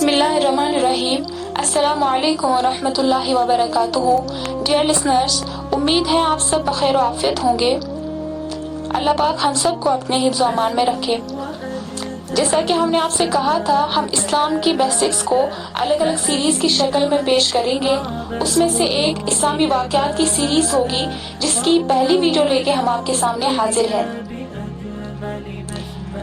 बिस्मिल्लाहिर्रहमानिर्रहीम। अस्सलामु अलैकुम वरहमतुल्लाहि वबरकातुहू। डियर लिसनर्स, उम्मीद है आप सब बखैर आफियत होंगे। अल्लाह पाक हम सब को अपने हिफ्ज़ व अमान में रखे। जैसा कि हमने आपसे कहा था, हम इस्लाम की बेसिक्स को अलग अलग सीरीज की शक्ल में पेश करेंगे। उसमें से एक इस्लामी वाक़यात की सीरीज होगी, जिसकी पहली वीडियो लेके हम आपके सामने हाजिर हैं।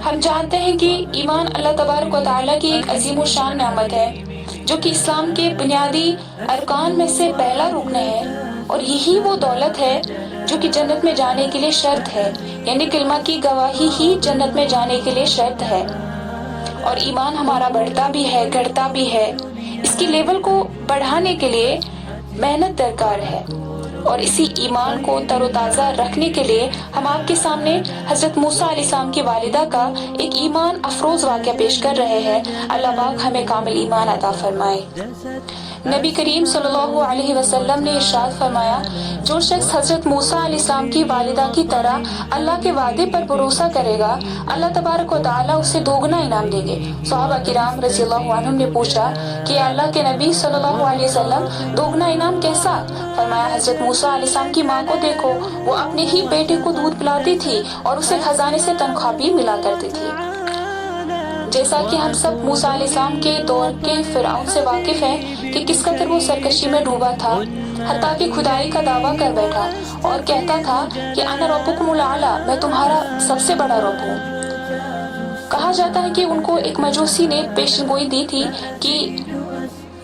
हम जानते हैं कि ईमान अल्लाह तबारक व तआला की एक अजीम शान नेमत है, जो कि इस्लाम के बुनियादी अरकान में से पहला रुकन है, और यही वो दौलत है जो कि जन्नत में जाने के लिए शर्त है। यानी कलमा की गवाही ही जन्नत में जाने के लिए शर्त है। और ईमान हमारा बढ़ता भी है, घटता भी है। इसकी लेवल को बढ़ाने के लिए मेहनत दरकार है, और इसी ईमान को तरोताज़ा रखने के लिए हम आपके सामने हज़रत मूसा अलैहिस्सलाम की वालिदा का एक ईमान अफरोज़ वाक़या पेश कर रहे हैं। अल्लाह पाक हमें कामिल ईमान अता फरमाए। नबी करीम सल्लल्लाहु अलैहि वसल्लम ने इरशाद फरमाया, जो शख्स हज़रत मूसा अलैहिस्सलाम की वालिदा की तरह अल्लाह के वादे पर भरोसा करेगा, अल्लाह तबारक व तआला उसे दोगुना इनाम देंगे। सहाबा किराम रज़ियल्लाहु अन्हुम ने पूछा कि अल्लाह के नबी सल्लल्लाहु अलैहि वसल्लम, दोगुना इनाम कैसा? फरमाया, हज़रत मूसा अलैहिस्सलाम की माँ को देखो, वो अपने ही बेटे को दूध पिलाती थी और उसे खजाने से तनख्वाह भी मिला करती थी। जैसा कि हम सब मूसा अलैहिस्सलाम के दौर के फिरौन से वाकिफ हैं कि किस कदर वो सरकशी में डूबा था, हत्ता कि खुदाई का दावा कर बैठा और कहता था कि अना रब्बुकुमुल आला, मैं तुम्हारा सबसे बड़ा रब हूँ। कहा जाता है कि उनको एक मजूसी ने पेशगोई दी थी कि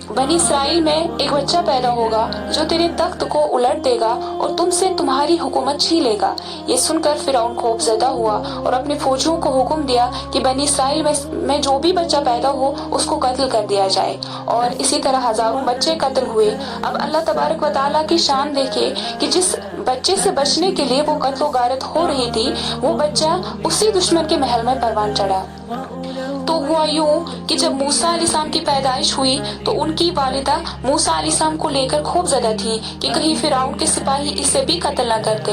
बनी इसराइल में एक बच्चा पैदा होगा जो तेरे तख्त को उलट देगा और तुमसे तुम्हारी हुकूमत छीन लेगा। ये सुनकर फिरौन खौफजदा हुआ और अपने फौजियों को हुक्म दिया कि बनी इसराइल में जो भी बच्चा पैदा हो उसको कत्ल कर दिया जाए, और इसी तरह हजारों बच्चे कत्ल हुए। अब अल्लाह तबारक व तआला की शान देखे कि जिस बच्चे से बचने के लिए वो कत्ल गारत हो रही थी, वो बच्चा उसी दुश्मन के महल में परवान चढ़ा। तो हुआ यूं कि जब मूसा अलैहिस्सलाम की पैदाइश हुई तो उनकी वालिदा मूसा अलैहिस्सलाम को लेकर खौफजदा थी कि कहीं फिरौन के सिपाही इसे भी कत्ल न करते।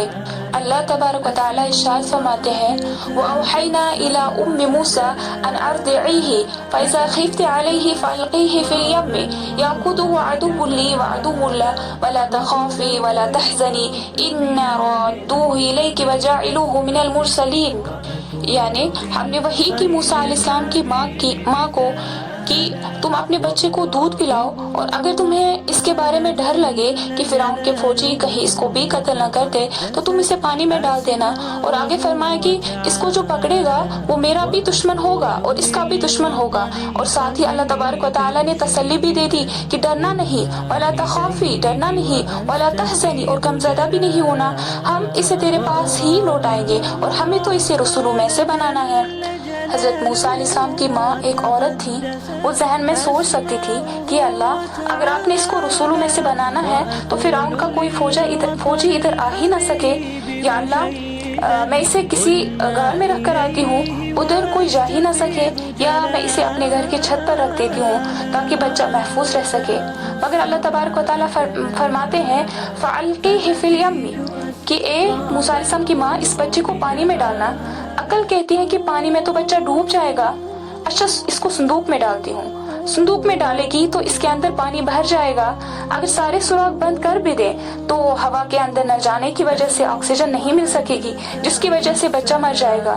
अल्लाह तबारक व तआला इरशाद फरमाते हैं, वअवहैना इला उम्मी मूसा अन अर्दिईही फइज़ा खिफ्ति अलैहि फअल्क़ीही फिल यम्मि याकुदुहु अदुव्वुन ली व अदुव्वुन लह वला तख़ाफ़ी वला तहज़नी इन्ना राद्दूहु इलैकि व जाइलूहु मिनल मुरसलीन। यानी हमने वही की मूसा अलैहिस्सलाम की माँ को कि तुम अपने बच्चे को दूध पिलाओ, और अगर तुम्हें इसके बारे में डर लगे कि फिरौन के फौजी कहीं इसको भी कत्ल न करते तो तुम इसे पानी में डाल देना। और आगे फरमाया कि इसको जो पकड़ेगा वो मेरा भी दुश्मन होगा और इसका भी दुश्मन होगा। और साथ ही अल्लाह तबारक व तआला ने तसल्ली भी दे दी कि डरना नहीं, वला तख़ाफ़ी, डरना नहीं, वला तहज़नी, और गमज़दा भी नहीं होना। हम इसे तेरे पास ही लौटाएंगे और हमें तो इसे रसूलों में से बनाना है। हज़रत मूसा अलैहिस्सलाम की माँ एक औरत थी। वो ज़हन में सोच सकती थी कि अल्लाह, अगर आपने इसको रसूलों में से बनाना है तो फिरौन का कोई फौजी इधर आ ही ना सके। या अल्लाह, मैं इसे किसी घर में रख कर आती हूँ, उधर कोई जा ही ना सके, या मैं इसे अपने घर की छत पर रख देती हूँ ताकि बच्चा महफूज रह सके। मगर अल्लाह तबारक व तआला फरमाते हैं, फ़अल्क़ीही फिल यम्मि, कि ए मूसा अलैहिस्सलाम की माँ, इस बच्चे को पानी में डालना। अकल कहती है कि पानी में तो बच्चा डूब जाएगा। अच्छा, इसको संदूक में डालती हूँ। संदूक में डालेगी तो इसके अंदर पानी भर जाएगा। अगर सारे सुराख बंद कर भी दे तो हवा के अंदर न जाने की वजह से ऑक्सीजन नहीं मिल सकेगी, जिसकी वजह से बच्चा मर जाएगा।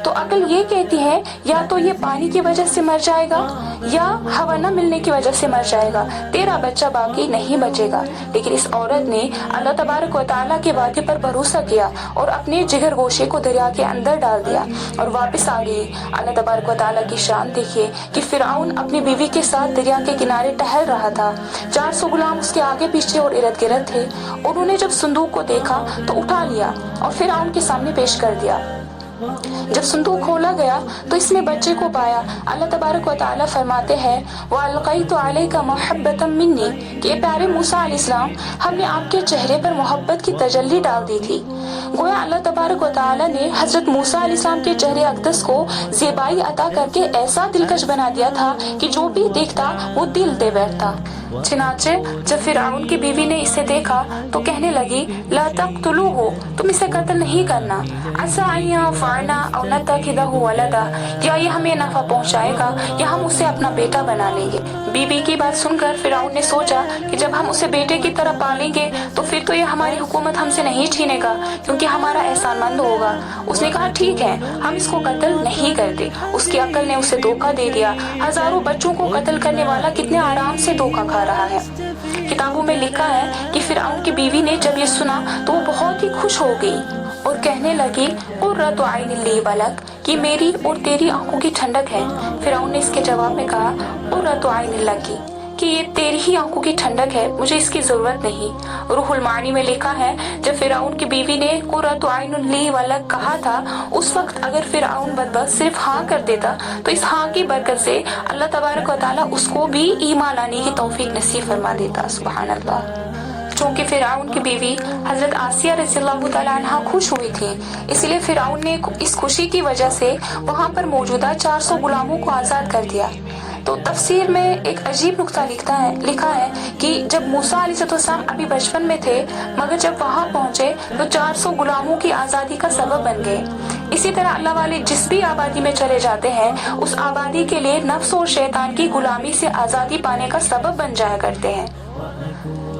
तो अकल ये कहती है या तो ये पानी की वजह से मर जाएगा या हवा न मिलने की वजह से मर जाएगा, तेरा बच्चा बाकी नहीं बचेगा। लेकिन इस औरत ने अल्लाह तबारक व तआला के वादे पर भरोसा किया और अपने जिगर गोशे को दरिया के अंदर डाल दिया और वापस आ गई। अल्लाह तबारक व तआला की शान देखिए कि फिरौन अपनी बीवी के साथ दरिया के किनारे टहल रहा था। 400 गुलाम उसके आगे पीछे और इर्द गिर्द थे। उन्होंने जब संदूक को देखा तो उठा लिया और फिरौन के सामने पेश कर दिया। जब संदूक खोला गया तो इसमें बच्चे को पाया। अल्लाह तबारक व तआला फरमाते हैं, वअल्क़ैतु अलैका महब्बतम मिन्नी, कि प्यारे मूसा अलैहिस्सलाम, हमने आपके चेहरे पर मोहब्बत की तजल्ली डाल दी थी। गोया अल्लाह तबारक व तआला ने हज़रत मूसा अलैहिस्सलाम के चेहरे अक़दस को ज़ेबाई अता करके ऐसा दिलकश बना दिया था कि जो भी देखता वो दिल दे बैठता। चनाचे जब फिरौन की बीवी ने इसे देखा तो कहने लगी, ला तक़्तुलूहु, तुम इसे कत्ल नहीं करना, असा अन यंफ़अना औ नत्तख़िज़हु वलदा, या ये हमें नफ़ा पहुंचाएगा या हम उसे अपना बेटा बना लेंगे। बीबी की बात सुनकर फिरौन ने सोचा कि जब हम उसे बेटे की तरह पालेंगे तो फिर तो ये हमारी हुकूमत हमसे नहीं छीनेगा, क्योंकि हमारा एहसानमंद होगा। उसने कहा, ठीक है, हम इसको कत्ल नहीं करते। उसकी अक्ल ने उसे धोखा दे दिया। हजारों बच्चों को कत्ल करने वाला कितने आराम से धोखा खा रहा है। किताबों में लिखा है कि फिरौन की बीवी ने जब ये सुना तो वो बहुत ही खुश हो गई और कहने लगी, क़ुर्रतु ऐनिन ली वलक, कि मेरी और तेरी आंखों की ठंडक है। फिरौन ने इसके जवाब में कहा, क़ुर्रतु ऐनिन लकी, कि ये तेरी ही आंखों की ठंडक है, मुझे इसकी जरूरत नहीं। रूहुल मानी में लिखा है, जब फिरौन की बीवी ने क़ुर्रतु ऐनुन ली वलक कहा था, उस वक्त अगर फिरौन बदबख्त सिर्फ हाँ कर देता तो इस हाँ की बरकत से अल्लाह तबारक व तआला उसको भी ईमान लाने की तौफीक नसीब फरमा देता। सुभान अल्लाह। चूंकि फिरौन की बीवी हजरत आसिया रज़ियल्लाहु तआला अन्हा खुश हुई थी, इसलिए फिरौन ने इस खुशी की वजह से वहां पर मौजूदा 400 गुलामों को आज़ाद कर दिया। तो तफसीर में एक अजीब नुक्ता लिखा है कि जब मूसा अलैहिस्सलाम अभी बचपन में थे, मगर जब वहां पहुंचे तो 400 गुलामों की आज़ादी का सबब बन गए। इसी तरह अल्लाह वाले जिस भी आबादी में चले जाते हैं, उस आबादी के लिए नफ्स और शैतान की गुलामी से आज़ादी पाने का सबब बन जाया करते हैं।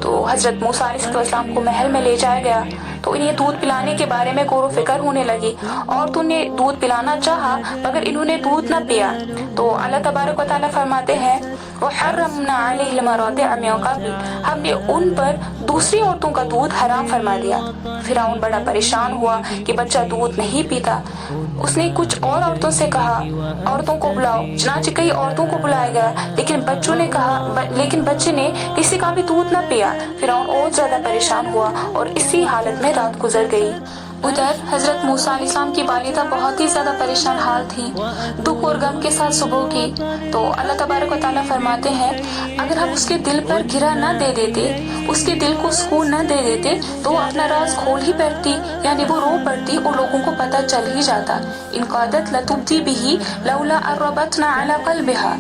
तो हजरत मूसा अलैहिस्सलाम को महल में ले जाया गया तो इन्हें दूध पिलाने के बारे में गौर फिक्र होने लगी। औरतों ने दूध पिलाना चाहा मगर इन्होंने दूध न पिया। तो अल्लाह तबारक व तआला फरमाते हैं, वहर्रमना अलैहिल मरादिअ मिन क़ब्ल, हमने उन पर दूसरी औरतों का दूध हराम फरमा दिया। फिरौन बड़ा परेशान हुआ कि बच्चा दूध नहीं पीता। उसने कुछ और औरतों से कहा, औरतों को बुलाओ। चनाचे कई औरतों को बुलाया गया, लेकिन बच्चे ने किसी का भी दूध न पिया। फिरौन और ज्यादा परेशान हुआ और इसी हालत में रात गुजर गई। उधर हजरत मूसा अलैहिस्सलाम की वालिदा बहुत ही ज्यादा परेशान हाल थी, दुख और गम के साथ सुबह उठी। तो अल्लाह तबारक व तआला फरमाते हैं, अगर हम उसके दिल पर गिरा न दे देते, उसके दिल को सुकून न दे देते, तो वो अपना राज खोल ही बैठती, यानी वो रो पड़ती और लोगों को पता चल ही जाता। इन क़ादत लतुब्दी बिही लौला अर्रबतना अला क़ल्बिहा।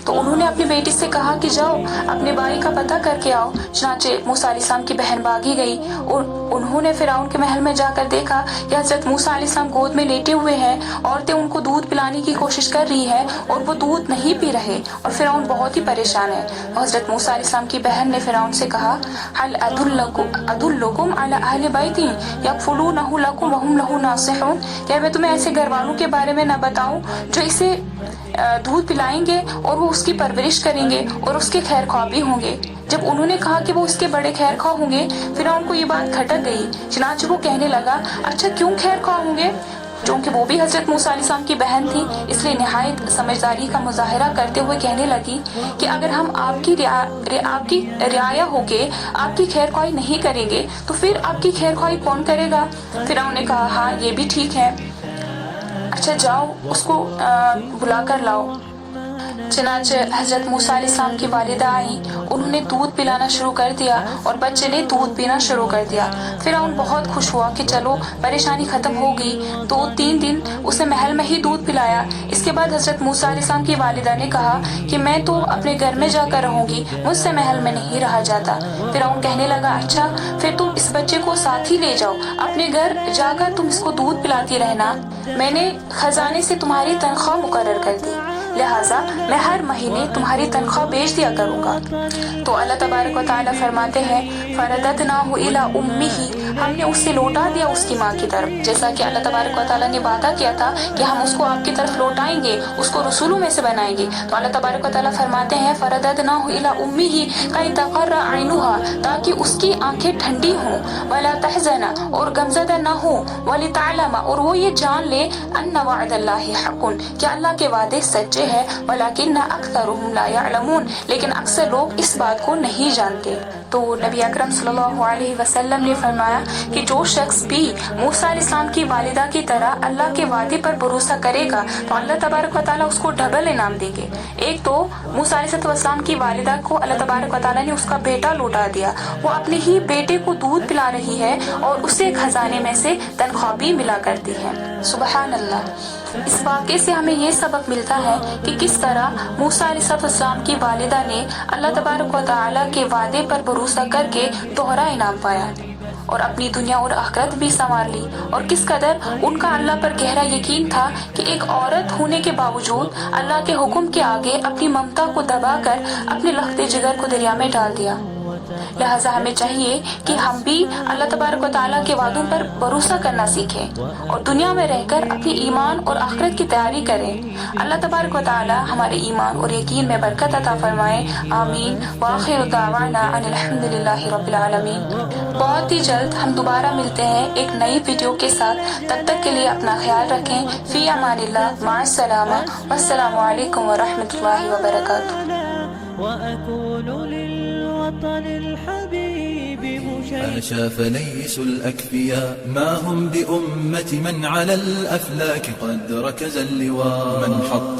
तो उन्होंने अपनी बेटी से कहा कि जाओ अपने भाई का पता करके आओ। चनाचे मूसा अलैहिस्सलाम की बहन भागी गई और उन्होंने फिरौन के महल में जाकर देखा कि हजरत मूसा अलैहिस्सलाम गोद में लेटे हुए हैं। औरतें उनको दूध पिलाने की कोशिश कर रही है और वो दूध नहीं पी रहे और फिरौन बहुत ही परेशान है। हजरत मूसा अलैहिस्सलाम की बहन ने फिरौन से कहा, हल अदुल्लुकुम अला अहलि बैतिन यकफुलूनहु लकुम वहुम लहु नासिहून, क्या मैं तुम्हें ऐसे घर वालों के बारे में न बताऊं जो इसे दूध पिलाएंगे और वो उसकी परवरिश करेंगे और उसके खैर ख्वाह भी होंगे। जब उन्होंने कहा कि वो उसके बड़े खैर ख्वाह होंगे, फिर उनको ये बात खटक गई। चनाचे वो कहने लगा, अच्छा क्यों खैर ख्वाह होंगे? क्योंकि वो भी हजरत मूसा अलैहिस्सलाम की बहन थी, इसलिए निहायत समझदारी का मुजाहिरा करते हुए कहने लगी कि अगर हम आपकी रियाया होके आपकी खैर ख्वाही नहीं करेंगे तो फिर आपकी खैर ख्वाही कौन करेगा? फिर उन्होंने कहा, हाँ ये भी ठीक है, अच्छा जाओ उसको बुला कर लाओ। चनाचे हजरत मूसा अलैहिस्सलाम की वालिदा आई, उन्होंने दूध पिलाना शुरू कर दिया और बच्चे ने दूध पीना शुरू कर दिया। फिरौन बहुत खुश हुआ कि चलो परेशानी खत्म हो गई। 2-3 दिन उसे महल में ही दूध पिलाया। इसके बाद हजरत मूसा अलैहिस्सलाम की वालिदा ने कहा कि मैं तो अपने घर में जाकर रहूंगी, मुझसे महल में नहीं रहा जाता। फिरौन कहने लगा, अच्छा फिर तुम इस बच्चे को साथ ही ले जाओ, अपने घर जाकर तुम इसको दूध पिलाती रहना। मैंने खजाने से तुम्हारी तनख्वाह मुकर्रर कर दी, लिहाजा मैं हर महीने तुम्हारी तनख्वाह भेज दिया करूंगा। तो अल्लाह तबारक व तआला फरमाते हैं, फरददनाहु इला उम्मिही, हमने उसे लौटा दिया उसकी माँ की तरफ। जैसा कि अल्लाह तबारक व तआला ने वादा किया था कि हम उसको आपकी तरफ लौटाएंगे, उसको रसूलों में से बनाएंगे। तो अल्लाह तबारक व तआला फरमाते हैं, फरददनाहु इला उम्मिही कई तक़र्रा ऐनुहा, ताकि उसकी आंखें ठंडी हों, वला तहज़ना, और गमज़दा न हो, वली तअलमा, और वो ये जान ले, अन्ना वअदल्लाहि हक़्क़ुन, कि अल्लाह के वादे सच्चे है, वलाकिन्न अक्सरुहुम ला यअलमून, लेकिन अक्सर लोग इस बात को नहीं जानते। تو نبی اکرم صلی اللہ علیہ وسلم نے فرمایا کہ جو شخص بھی موسیٰ علیہ السلام کی والدہ کی طرح اللہ کے وعدے پر بھروسہ کرے گا تو اللہ تبارک و تعالیٰ اس کو ڈبل انعام دیں گے۔ ایک تو موسیٰ علیہ السلام کی والدہ کو اللہ تبارک و تعالیٰ نے اس کا بیٹا لوٹا دیا، وہ اپنے ہی بیٹے کو دودھ پلا رہی ہے اور اسے خزانے میں سے تنخواہ بھی ملا کرتی ہے۔ سبحان اللہ۔ اس واقعے سے ہمیں یہ سبق ملتا ہے کہ کس طرح موسیٰ علیہ السلام کی والدہ نے اللہ تبارک و تعالیٰ کے وعدے پر بھروسہ کر کے دوہرا انعام پایا اور اپنی دنیا اور آخرت بھی سنوار لی، اور کس قدر ان کا اللہ پر گہرا یقین تھا کہ ایک عورت ہونے کے باوجود اللہ کے حکم کے آگے اپنی ممتا کو دبا کر اپنے لخت جگر کو دریا میں ڈال دیا۔ لہٰذا ہمیں چاہیے کہ ہم بھی اللہ تبارک و تعالیٰ کے وعدوں پر بھروسہ کرنا سیکھیں اور دنیا میں رہ کر اپنی ایمان اور آخرت کی تیاری کریں۔ اللہ تبارک و تعالیٰ ہمارے ایمان اور یقین میں برکت عطا فرمائے، آمین۔ وآخر دعوانا ان الحمد للہ رب العالمین۔ بہت ہی جلد ہم دوبارہ ملتے ہیں ایک نئی ویڈیو کے ساتھ، تب تک کے لیے اپنا خیال رکھیں۔ فی امان اللہ، مع السلامہ، والسلام علیکم ورحمۃ اللہ وبرکاتہ۔ الوطن الحبيب حاشا فليس الأكفياء ما هم بأمة من على الأفلاك قد ركز اللواء من حط